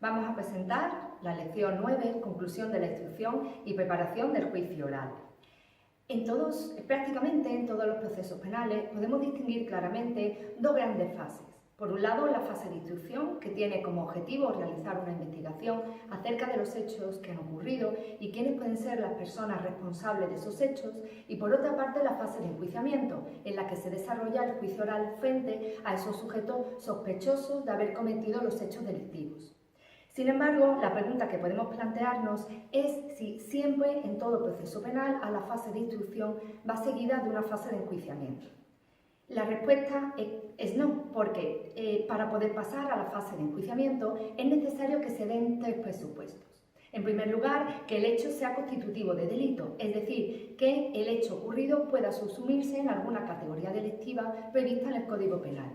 Vamos a presentar la lección 9, conclusión de la instrucción y preparación del juicio oral. Prácticamente en todos los procesos penales podemos distinguir claramente dos grandes fases. Por un lado, la fase de instrucción, que tiene como objetivo realizar una investigación acerca de los hechos que han ocurrido y quiénes pueden ser las personas responsables de esos hechos, y por otra parte, la fase de enjuiciamiento, en la que se desarrolla el juicio oral frente a esos sujetos sospechosos de haber cometido los hechos delictivos. Sin embargo, la pregunta que podemos plantearnos es si siempre en todo proceso penal a la fase de instrucción va seguida de una fase de enjuiciamiento. La respuesta es no, porque para poder pasar a la fase de enjuiciamiento es necesario que se den tres presupuestos. En primer lugar, que el hecho sea constitutivo de delito, es decir, que el hecho ocurrido pueda subsumirse en alguna categoría delictiva prevista en el Código Penal.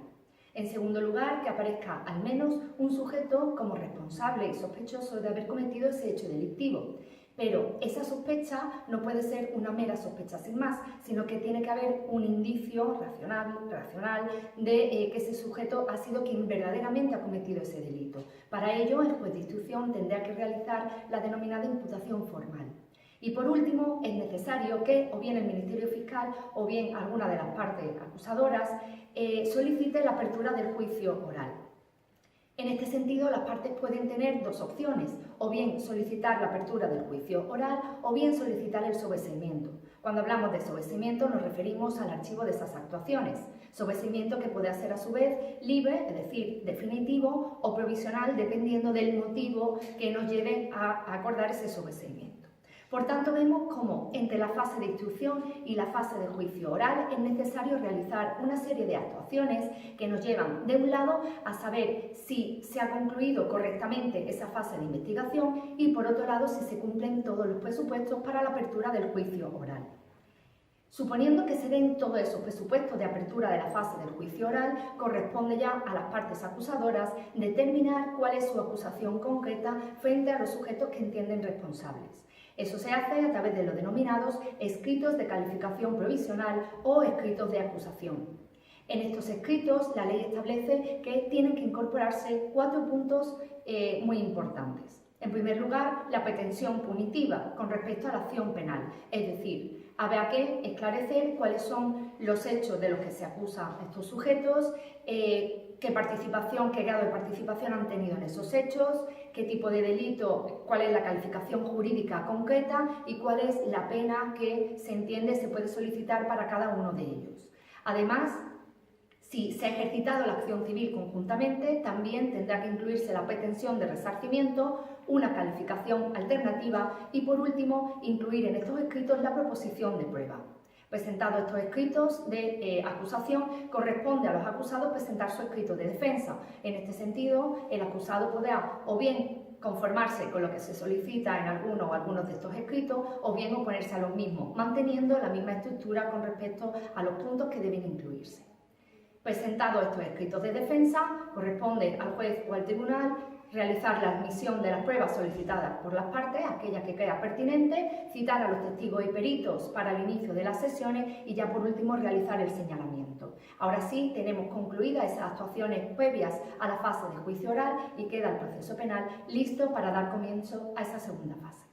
En segundo lugar, que aparezca al menos un sujeto como responsable y sospechoso de haber cometido ese hecho delictivo. Pero esa sospecha no puede ser una mera sospecha sin más, sino que tiene que haber un indicio racional de que ese sujeto ha sido quien verdaderamente ha cometido ese delito. Para ello, el juez de instrucción tendrá que realizar la denominada imputación formal. Y por último, es necesario que o bien el Ministerio Fiscal o bien alguna de las partes acusadoras solicite la apertura del juicio oral. En este sentido, las partes pueden tener dos opciones, o bien solicitar la apertura del juicio oral o bien solicitar el sobreseimiento. Cuando hablamos de sobreseimiento nos referimos al archivo de esas actuaciones, sobreseimiento que puede ser a su vez libre, es decir, definitivo o provisional, dependiendo del motivo que nos lleve a acordar ese sobreseimiento. Por tanto, vemos cómo entre la fase de instrucción y la fase de juicio oral es necesario realizar una serie de actuaciones que nos llevan, de un lado, a saber si se ha concluido correctamente esa fase de investigación y, por otro lado, si se cumplen todos los presupuestos para la apertura del juicio oral. Suponiendo que se den todos esos presupuestos de apertura de la fase del juicio oral, corresponde ya a las partes acusadoras determinar cuál es su acusación concreta frente a los sujetos que entienden responsables. Eso se hace a través de los denominados escritos de calificación provisional o escritos de acusación. En estos escritos, la ley establece que tienen que incorporarse 4 puntos muy importantes. En primer lugar, la pretensión punitiva con respecto a la acción penal, es decir, habrá que esclarecer cuáles son los hechos de los que se acusan a estos sujetos, qué grado de participación han tenido en esos hechos, qué tipo de delito, cuál es la calificación jurídica concreta y cuál es la pena que se entiende se puede solicitar para cada uno de ellos. Además, si se ha ejercitado la acción civil conjuntamente, también tendrá que incluirse la pretensión de resarcimiento, una calificación alternativa y, por último, incluir en estos escritos la proposición de prueba. Presentados estos escritos de acusación, corresponde a los acusados presentar su escrito de defensa. En este sentido, el acusado podrá o bien conformarse con lo que se solicita en alguno o algunos de estos escritos o bien oponerse a los mismos, manteniendo la misma estructura con respecto a los puntos que deben incluirse. Presentados estos escritos de defensa, corresponde al juez o al tribunal realizar la admisión de las pruebas solicitadas por las partes, aquellas que crea pertinente, citar a los testigos y peritos para el inicio de las sesiones y ya por último realizar el señalamiento. Ahora sí, tenemos concluidas esas actuaciones previas a la fase de juicio oral y queda el proceso penal listo para dar comienzo a esa segunda fase.